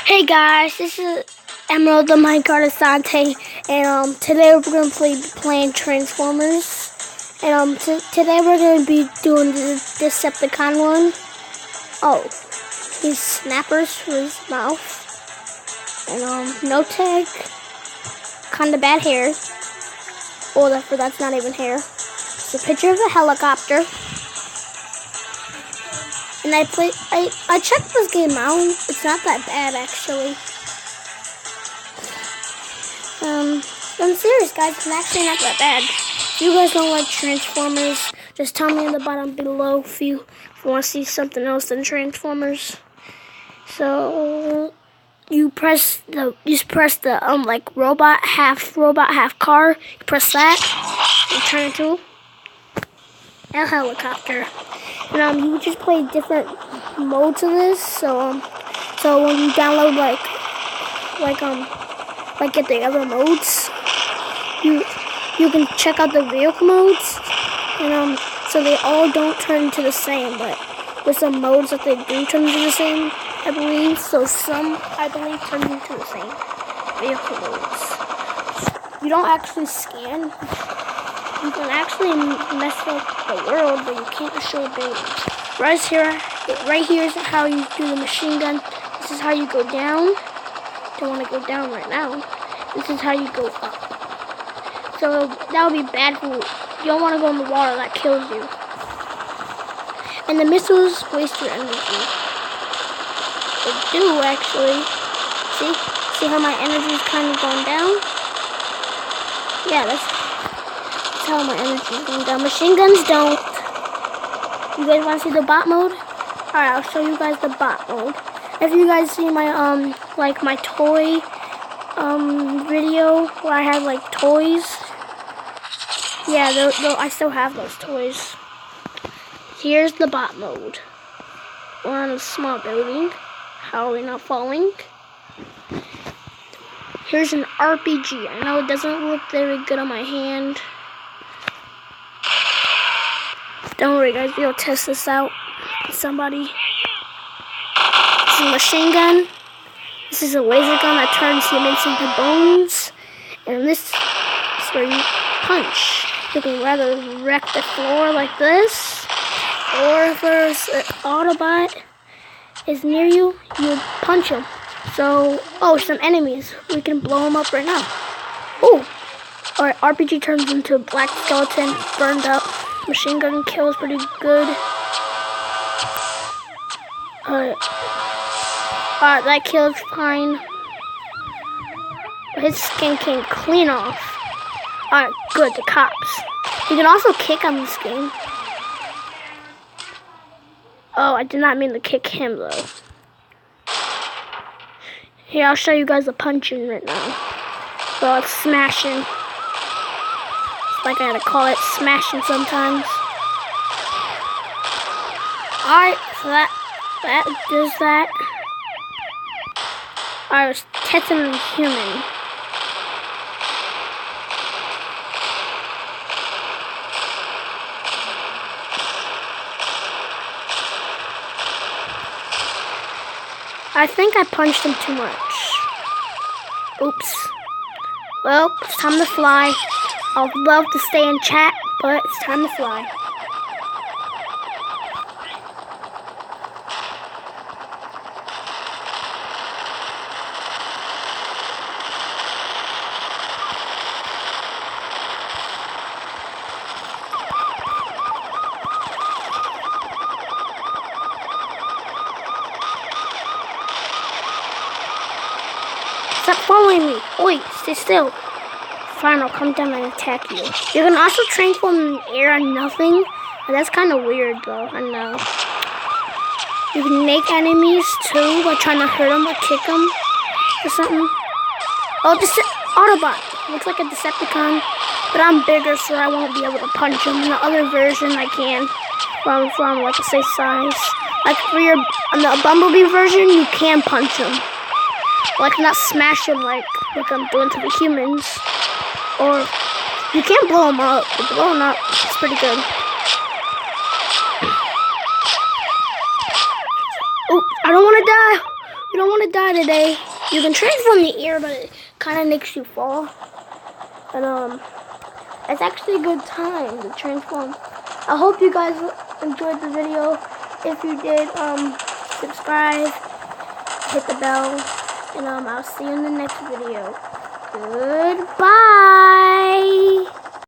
Hey guys, this is Emerald the Minecart Asante, and today we're gonna be playing Transformers, and today we're gonna be doing the Decepticon one. Oh, these snappers for his mouth, and no tag, kinda bad hair. Oh, that's not even hair. It's a picture of a helicopter. And I checked this game out. It's not that bad, actually. I'm serious, guys. It's actually not that bad. If you guys don't like Transformers, just tell me in the bottom below if you want to see something else than Transformers. So you press the like robot half car. You press that, you turn into a helicopter. And you just play different modes of this. So when you download get the other modes, you can check out the vehicle modes. And so they all don't turn into the same, but with some modes that they do turn into the same, I believe. So some, I believe, turn into the same vehicle modes. You don't actually scan. You can actually mess up the world, but you can't destroy buildings. Right here is how you do the machine gun. This is how you go down. Don't want to go down right now. This is how you go up. So that would be bad for you. You don't want to go in the water, that kills you. And the missiles waste your energy. They do, actually. See how my energy is kind of going down? Yeah, that's how my energy is going down. Machine guns don't. You guys want to see the bot mode? Alright, I'll show you guys the bot mode. If you guys see my my toy video where I had like toys, yeah, I still have those toys. Here's the bot mode. We're on a small building. How are we not falling? Here's an RPG. I know it doesn't look very good on my hand. Don't worry, guys. We'll test this out with somebody. This is a machine gun. This is a laser gun that turns humans into bones. And this is where you punch. You can rather wreck the floor like this, or if there's an Autobot is near you, you punch him. So, some enemies. We can blow them up right now. Oh, alright. RPG turns into a black skeleton, burned up. Machine gun kills pretty good. Alright, that kills fine. His skin came clean off. Alright, good, the cops. You can also kick on this game. Oh, I did not mean to kick him though. Here, I'll show you guys the punching right now. Well, it's smashing. Like I gotta call it smashing sometimes. Alright, so that does that. I was testing the human. I think I punched him too much. Oops. Well, it's time to fly. I would love to stay in chat, but it's time to fly. Stop following me. Oi, stay still. Fine, I'll come down and attack you. You can also transform in the air on nothing. That's kind of weird, though. I know. You can make enemies, too, by trying to hurt them or kick them or something. Oh, Autobot. Looks like a Decepticon. But I'm bigger, so I won't be able to punch him. In the other version, I can. From like, a safe size. Like, on the Bumblebee version, you can punch him. Like, not smash him like I'm doing to the humans. Or, you can't blow them up. But blowing up is pretty good. Oh, I don't want to die. you don't want to die today. You can transform in the air, but it kind of makes you fall. And it's actually a good time to transform. I hope you guys enjoyed the video. If you did, subscribe, hit the bell, and I'll see you in the next video. Goodbye.